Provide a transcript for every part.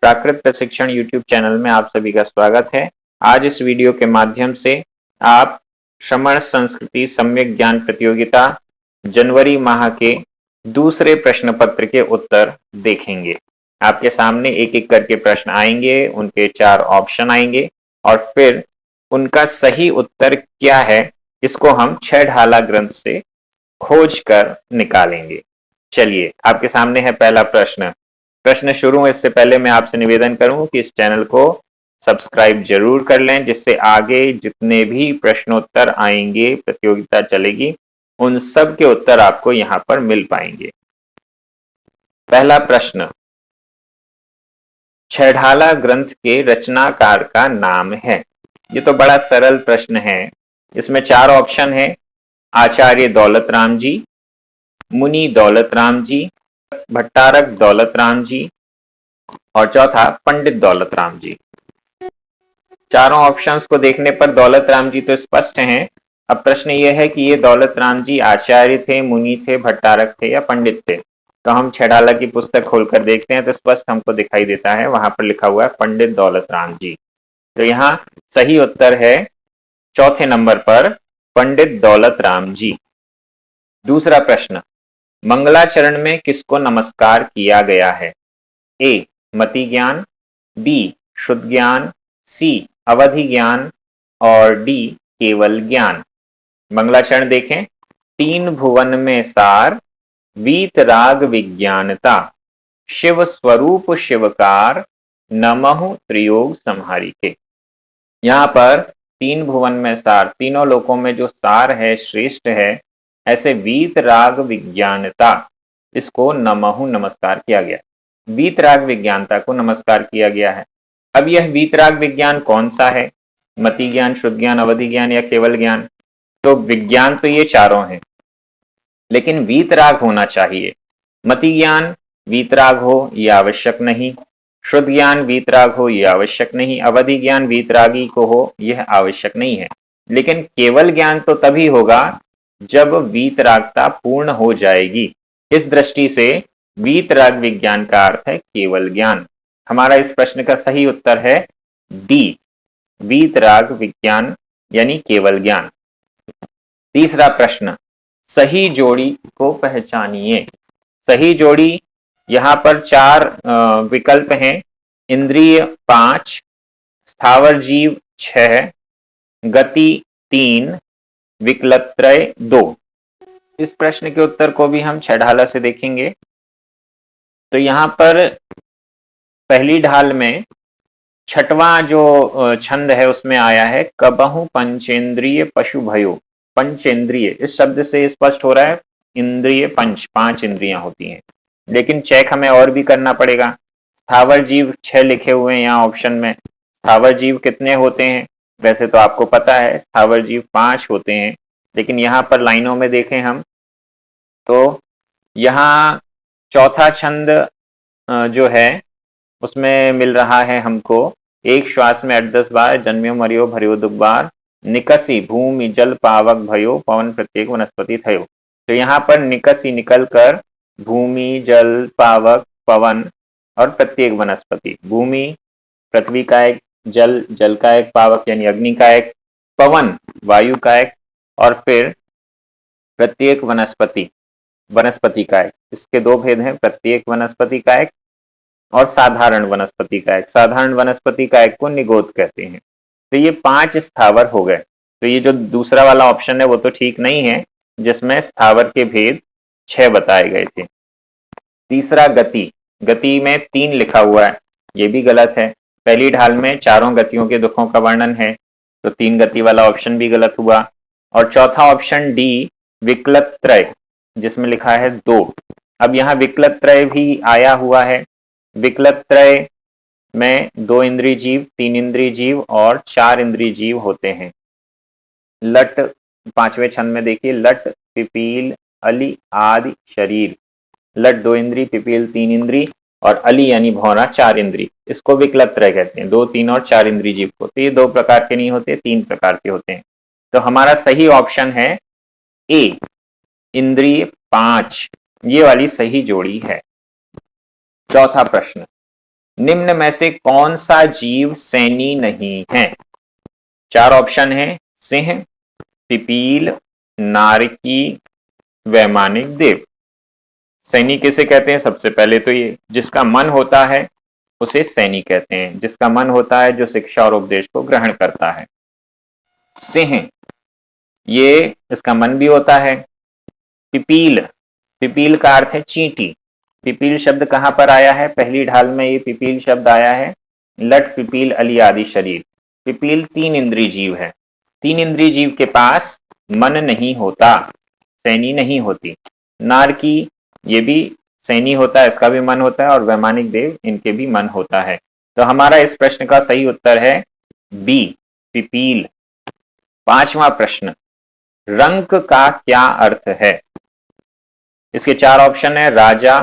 प्राकृत प्रशिक्षण YouTube channel में आप सभी का स्वागत है। आज इस वीडियो के माध्यम से आप श्रमण संस्कृति सम्यक ज्ञान प्रतियोगिता जनवरी माह के दूसरे प्रश्न पत्र के उत्तर देखेंगे। आपके सामने एक एक करके प्रश्न आएंगे, उनके 4 ऑप्शन आएंगे और फिर उनका सही उत्तर क्या है इसको हम 6 ढाला ग्रंथ से खोज कर निकालेंगे। चलिए, आपके सामने है पहला प्रश्न। प्रश्न शुरू हो इससे पहले मैं आपसे निवेदन करूं कि इस चैनल को सब्सक्राइब जरूर कर लें, जिससे आगे जितने भी प्रश्नोत्तर आएंगे, प्रतियोगिता चलेगी, उन सब के उत्तर आपको यहां पर मिल पाएंगे। पहला प्रश्न, छेढाला ग्रंथ के रचनाकार का नाम है। ये तो बड़ा सरल प्रश्न है। इसमें 4 ऑप्शन है। आचार्य दौलत राम जी, मुनि दौलत राम जी, भट्टारक दौलत राम जी और चौथा पंडित दौलत राम जी। चारों ऑप्शंस को देखने पर दौलत राम जी तो स्पष्ट हैं। अब प्रश्न यह है कि ये दौलत राम जी आचार्य थे, मुनि थे, भट्टारक थे या पंडित थे। तो हम छेडाला की पुस्तक खोलकर देखते हैं तो स्पष्ट हमको दिखाई देता है, वहां पर लिखा हुआ है पंडित दौलत राम जी। तो यहाँ सही उत्तर है चौथे नंबर पर पंडित दौलत राम जी। दूसरा प्रश्न, मंगलाचरण में किसको नमस्कार किया गया है? ए मति ज्ञान, बी शुद्ध ज्ञान, सी अवधि ज्ञान और डी केवल ज्ञान। मंगलाचरण देखें। 3 भुवन में सार, वीतराग विज्ञानता, शिव स्वरूप शिवकार, नमहु त्रियोग संहारी के। यहाँ पर 3 भुवन में सार, तीनों लोकों में जो सार है, श्रेष्ठ है, ऐसे वीतराग विज्ञानता, इसको नमहु नमस्कार किया गया। वीतराग विज्ञानता को नमस्कार किया गया है। अब यह वीतराग विज्ञान कौन सा है? मति ज्ञान, शुद्ध ज्ञान, अवधि ज्ञान या केवल ज्ञान? तो विज्ञान तो ये चारों हैं, लेकिन वीतराग होना चाहिए। मति ज्ञान वीतराग हो यह आवश्यक नहीं, शुद्ध ज्ञान वीतराग हो यह आवश्यक नहीं, अवधि ज्ञान वीतरागी को हो यह आवश्यक नहीं है। लेकिन केवल ज्ञान तो तभी होगा जब वीतरागता पूर्ण हो जाएगी। इस दृष्टि से वीतराग विज्ञान का अर्थ है केवल ज्ञान। हमारा इस प्रश्न का सही उत्तर है डी, वीतराग विज्ञान यानी केवल ज्ञान। तीसरा प्रश्न, सही जोड़ी को पहचानिए। सही जोड़ी, यहां पर 4 विकल्प हैं। इंद्रिय 5, स्थावर जीव 6, गति 3, विकलत्रय 2। इस प्रश्न के उत्तर को भी हम 6 ढाला से देखेंगे। तो यहां पर पहली ढाल में 6वां जो छंद है उसमें आया है कबहु पंचेंद्रिय पशु भयो। पंचेंद्रिय इस शब्द से स्पष्ट हो रहा है इंद्रिय 5 इंद्रियां होती हैं, लेकिन चेक हमें और भी करना पड़ेगा। स्थावर जीव 6 लिखे हुए हैं यहाँ ऑप्शन में। स्थावर जीव कितने होते हैं? वैसे तो आपको पता है स्थावर जीव 5 होते हैं, लेकिन यहाँ पर लाइनों में देखें हम तो यहाँ चौथा छंद जो है उसमें मिल रहा है हमको, एक श्वास में 8-10 बार जन्म्यो मरियो भरियो दुख बार, निकसी भूमि जल पावक भयो पवन प्रत्येक वनस्पति थयो। तो यहाँ पर निकसी निकल कर भूमि, जल, पावक, पवन और प्रत्येक वनस्पति। भूमि पृथ्वी का एक, जल जल का एक, पावक यानी अग्नि का एक, पवन वायु का एक और फिर प्रत्येक वनस्पति वनस्पति का एक। इसके 2 भेद हैं, प्रत्येक वनस्पति का एक और साधारण वनस्पति का एक। साधारण वनस्पति का एक को निगोद कहते हैं। तो ये 5 स्थावर हो गए। तो ये जो दूसरा वाला ऑप्शन है वो तो ठीक नहीं है, जिसमें स्थावर के भेद 6 बताए गए थे। तीसरा गति, गति में 3 लिखा हुआ है, ये भी गलत है। पहली ढाल में चारों गतियों के दुखों का वर्णन है, तो 3 गति वाला ऑप्शन भी गलत हुआ। और चौथा ऑप्शन डी विकलत्रय, जिसमें लिखा है 2। अब यहाँ विकलत्रय भी आया हुआ है। विकलत्रय में 2 इंद्रिय जीव, 3 इंद्रिय जीव और 4 इंद्रिय जीव होते हैं। लट 5वें छंद में देखिए, लट पिपील अली आदि शरीर। लट 2 इंद्रिय, पिपील 3 इंद्रिय और अली यानी भौरा 4 इंद्रिय। इसको विकलत्रय कहते हैं। 2, 3 और 4 इंद्रिय जीव को। तो ये 2 प्रकार के नहीं होते, 3 प्रकार के होते हैं। तो हमारा सही ऑप्शन है ए, इंद्रिय 5। ये वाली सही जोड़ी है। चौथा प्रश्न, निम्न में से कौन सा जीव सैनी नहीं है? चार ऑप्शन है, सिंह, पिपील, नारकी, वैमानिक देव। सैनी किसे कहते हैं? सबसे पहले तो ये जिसका मन होता है उसे सैनी कहते हैं, जिसका मन होता है, जो शिक्षा और उपदेश को ग्रहण करता है। सिंह, ये इसका मन भी होता है। पिपील, पिपील का अर्थ है चींटी। पिपील शब्द कहां पर आया है? पहली ढाल में ये पिपील शब्द आया है, लट पिपील अली आदि शरीर। पिपील तीन इंद्रिय जीव है। तीन इंद्रिय जीव के पास मन नहीं होता, सैनी नहीं होती। नारकी, ये भी सैनी होता है, इसका भी मन होता है, और वैमानिक देव, इनके भी मन होता है। तो हमारा इस प्रश्न का सही उत्तर है बी, पिपील। पांचवा प्रश्न, रंक का क्या अर्थ है? इसके चार ऑप्शन है, राजा,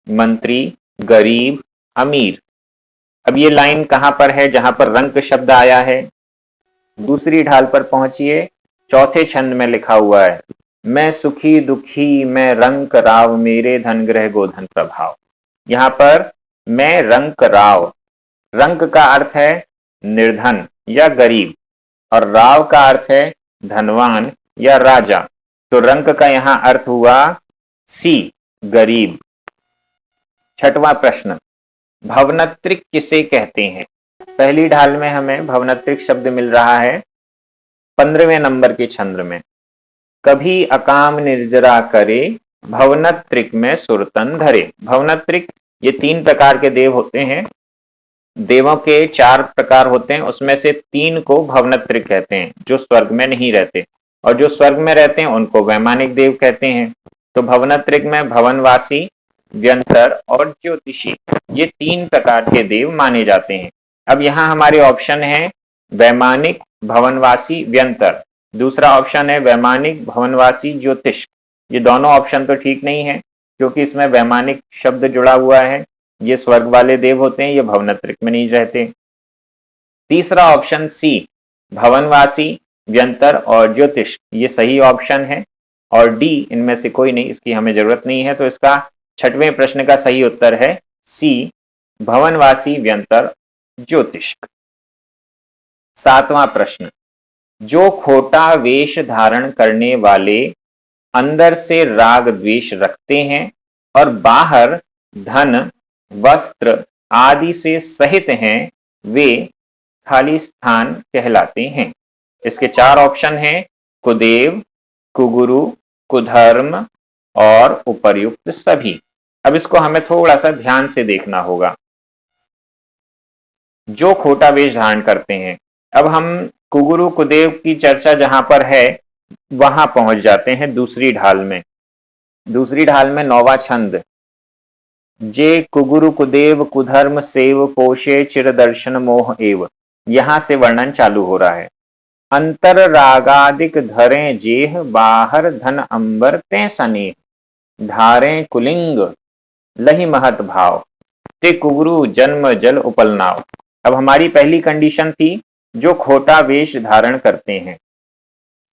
मंत्री, गरीब, अमीर। अब ये लाइन कहां पर है जहां पर रंक शब्द आया है? दूसरी ढाल पर पहुंचिए, चौथे छंद में लिखा हुआ है, मैं सुखी दुखी मैं रंक राव, मेरे धन ग्रह गोधन प्रभाव। यहां पर मैं रंक राव, रंक का अर्थ है निर्धन या गरीब, और राव का अर्थ है धनवान या राजा। तो रंक का यहां अर्थ हुआ सी, गरीब। छठवां प्रश्न, भवनत्रिक किसे कहते हैं? पहली ढाल में हमें भवनत्रिक शब्द मिल रहा है 15वें नंबर के छंद में, कभी अकाम निर्जरा करे, भवनत्रिक में सुरतन धरे। भवनत्रिक, ये तीन प्रकार के देव होते हैं। देवों के चार प्रकार होते हैं, उसमें से तीन को भवनत्रिक कहते हैं, जो स्वर्ग में नहीं रहते, और जो स्वर्ग में रहते हैं उनको वैमानिक देव कहते हैं। तो भवनत्रिक में भवनवासी, व्यंतर और ज्योतिषी, ये तीन प्रकार के देव माने जाते हैं। अब यहाँ हमारे ऑप्शन है वैमानिक, भवनवासी, व्यंतर। दूसरा ऑप्शन है वैमानिक, भवनवासी, ज्योतिष। ये दोनों ऑप्शन तो ठीक नहीं है, क्योंकि इसमें वैमानिक शब्द जुड़ा हुआ है। ये स्वर्ग वाले देव होते हैं, ये भवनत्रिक में नहीं रहते। तीसरा ऑप्शन सी, भवनवासी, व्यंतर और ज्योतिष, ये सही ऑप्शन है। और डी, इनमें से कोई नहीं, इसकी हमें जरूरत नहीं है। तो इसका छठवें प्रश्न का सही उत्तर है सी, भवनवासी, व्यंतर, ज्योतिष। सातवां प्रश्न, जो खोटा वेश धारण करने वाले अंदर से राग द्वेष रखते हैं और बाहर धन, वस्त्र आदि से सहित हैं, वे खाली स्थान कहलाते हैं। इसके चार ऑप्शन हैं, कुदेव, कुगुरु, कुधर्म और उपर्युक्त सभी। अब इसको हमें थोड़ा सा ध्यान से देखना होगा। जो खोटा वेश धारण करते हैं, अब हम कुगुरु कुदेव की चर्चा जहां पर है वहां पहुंच जाते हैं दूसरी ढाल में। दूसरी ढाल में नौवां छंद, जे कुगुरु कुदेव कुधर्म सेव पोषे चिर दर्शन मोह एव, यहां से वर्णन चालू हो रहा है। अंतर रागादिक धरें जेह, बाहर धन अंबर ते सने, धारें कुलिंग लही महत भाव, ते कुगुरु जन्म जल उपलनाव। अब हमारी पहली कंडीशन थी जो खोटा वेश धारण करते हैं,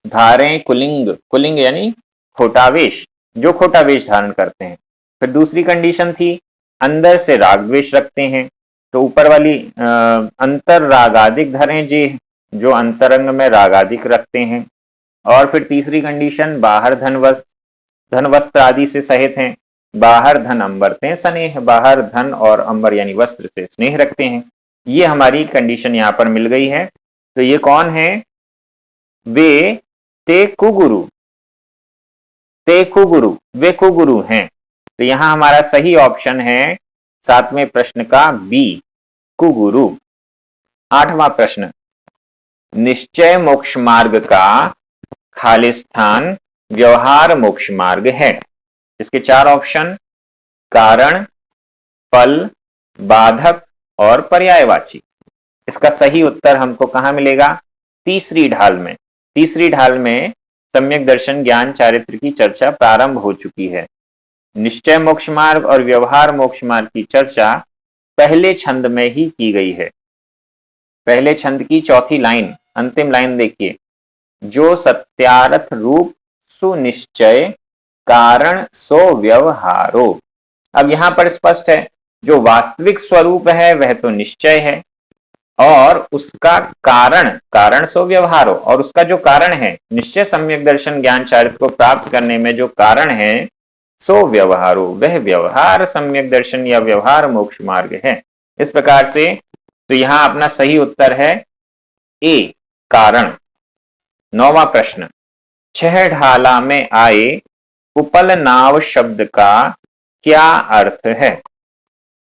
धारें कुलिंग, कुलिंग यानी खोटा वेश, जो खोटा वेश धारण करते हैं। फिर दूसरी कंडीशन थी अंदर से राग द्वेष रखते हैं, तो ऊपर वाली अंतर रागादिक धरें जे, जो अंतरंग में रागादिक रखते हैं। और फिर तीसरी कंडीशन बाहर धन वस्त्र आदि से सहित हैं, बाहर धन अंबर ते स्नेह, बाहर धन और अंबर यानी वस्त्र से स्नेह रखते हैं। ये हमारी कंडीशन यहां पर मिल गई है। तो ये कौन है? वे ते कुगुरु, ते कुगुरु, वे कुगुरु हैं। तो यहां हमारा सही ऑप्शन है सातवें प्रश्न का बी, कुगुरु। आठवां प्रश्न, निश्चय मोक्ष मार्ग का खालिस्थान व्यवहार मोक्ष मार्ग है। इसके चार ऑप्शन, कारण, फल, बाधक और पर्यायवाची। इसका सही उत्तर हमको कहां मिलेगा? तीसरी ढाल में। तीसरी ढाल में सम्यक दर्शन ज्ञान चारित्र की चर्चा प्रारंभ हो चुकी है। निश्चय मोक्ष मार्ग और व्यवहार मोक्ष मार्ग की चर्चा पहले छंद में ही की गई है। पहले छंद की चौथी लाइन, अंतिम लाइन देखिए, जो सत्यार्थ रूप सुनिश्चय कारण सो व्यवहारो। अब यहां पर स्पष्ट है जो वास्तविक स्वरूप है वह तो निश्चय है, और उसका कारण, कारण सो व्यवहारो, और उसका जो कारण है निश्चय सम्यक दर्शन ज्ञान चारित्र को प्राप्त करने में जो कारण है सो व्यवहारो, वह व्यवहार सम्यक दर्शन या व्यवहार मोक्ष मार्ग है। इस प्रकार से तो यहां अपना सही उत्तर है ए, कारण। 9वां प्रश्न, छह ढाला में आए उपल नाव शब्द का क्या अर्थ है?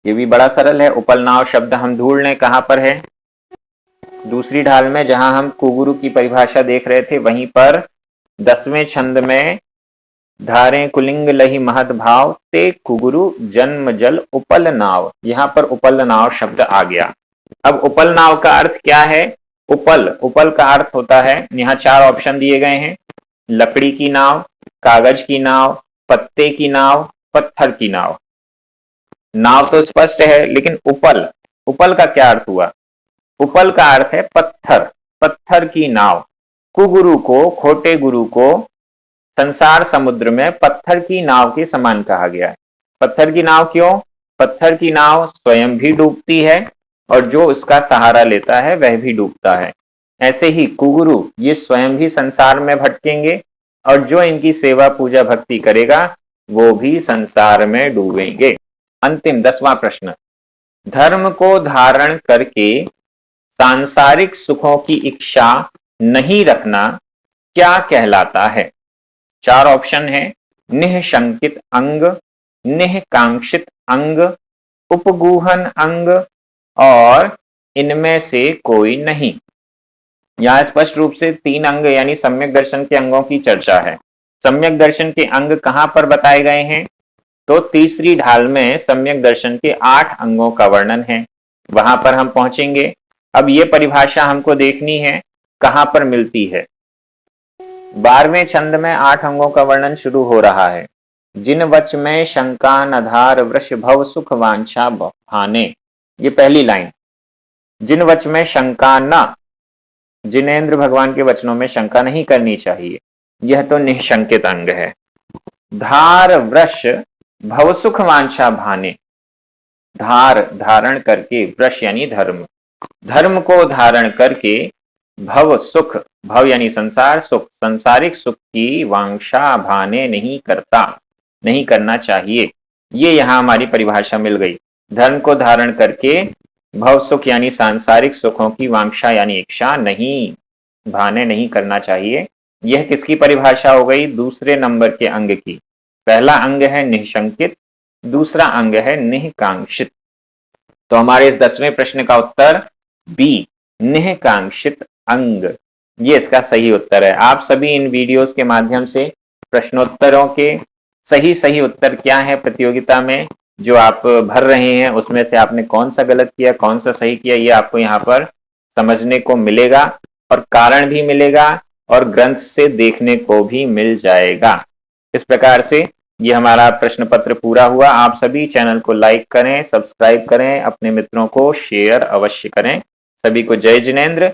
ये भी बड़ा सरल है। उपल नाव शब्द हम ढूंढ लें कहां पर है। दूसरी ढाल में जहां हम कुगुरु की परिभाषा देख रहे थे वहीं पर 10वें छंद में धारे कुलिंग लही महत भाव ते कुगुरु जन्म जल उपल नाव, यहां पर उपल नाव शब्द आ गया। अब उपल नाव का अर्थ क्या है? उपल, उपल का अर्थ होता है, यहाँ 4 ऑप्शन दिए गए हैं, लकड़ी की नाव, कागज की नाव, पत्ते की नाव, पत्थर की नाव। नाव तो स्पष्ट है, लेकिन उपल, उपल का क्या अर्थ हुआ? उपल का अर्थ है पत्थर, पत्थर की नाव। कुगुरु को, खोटे गुरु को संसार समुद्र में पत्थर की नाव के समान कहा गया है। पत्थर की नाव क्यों? पत्थर की नाव स्वयं भी डूबती है और जो उसका सहारा लेता है वह भी डूबता है। ऐसे ही कुगुरु ये स्वयं भी संसार में भटकेंगे और जो इनकी सेवा पूजा भक्ति करेगा वो भी संसार में डूबेंगे। अंतिम 10वां प्रश्न, धर्म को धारण करके सांसारिक सुखों की इच्छा नहीं रखना क्या कहलाता है? 4 ऑप्शन है, निःशंकित अंग, निःकांक्षित अंग, उपगूहन अंग और इनमें से कोई नहीं। यहां स्पष्ट रूप से 3 अंग यानी सम्यक दर्शन के अंगों की चर्चा है। सम्यक दर्शन के अंग कहां पर बताए गए हैं? तो तीसरी ढाल में सम्यक दर्शन के 8 अंगों का वर्णन है, वहां पर हम पहुंचेंगे। अब ये परिभाषा हमको देखनी है कहां पर मिलती है। 12वें छंद में 8 अंगों का वर्णन शुरू हो रहा है। जिन वच में शंका नधार वृष भव सुख वांछा भाने, ये पहली लाइन। जिन वच में शंका न, जिनेंद्र भगवान के वचनों में शंका नहीं करनी चाहिए, यह तो निःशंकित अंग है। धार वृष भव सुख वांछा भाने, धार धारण करके, वृष यानी धर्म, धर्म को धारण करके भव सुख, भव यानी संसार सुख, संसारिक सुख की वांछा भाने नहीं करता, नहीं करना चाहिए। ये यहां हमारी परिभाषा मिल गई। धर्म को धारण करके भव सुख यानी सांसारिक सुखों की वांछा यानी इच्छा नहीं, भाने नहीं करना चाहिए। यह किसकी परिभाषा हो गई? दूसरे नंबर के अंग की। पहला अंग है निःशंकित, दूसरा अंग है निःकांक्षित। तो हमारे इस 10वें प्रश्न का उत्तर बी, निःकांक्षित अंग, ये इसका सही उत्तर है। आप सभी इन वीडियोस के माध्यम से प्रश्नोत्तरों के सही उत्तर क्या है प्रतियोगिता में जो आप भर रहे हैं उसमें से आपने कौन सा गलत किया, कौन सा सही किया, ये आपको यहाँ पर समझने को मिलेगा और कारण भी मिलेगा और ग्रंथ से देखने को भी मिल जाएगा। इस प्रकार से ये हमारा प्रश्न पत्र पूरा हुआ। आप सभी चैनल को लाइक करें, सब्सक्राइब करें, अपने मित्रों को शेयर अवश्य करें। सभी को जय जिनेंद्र।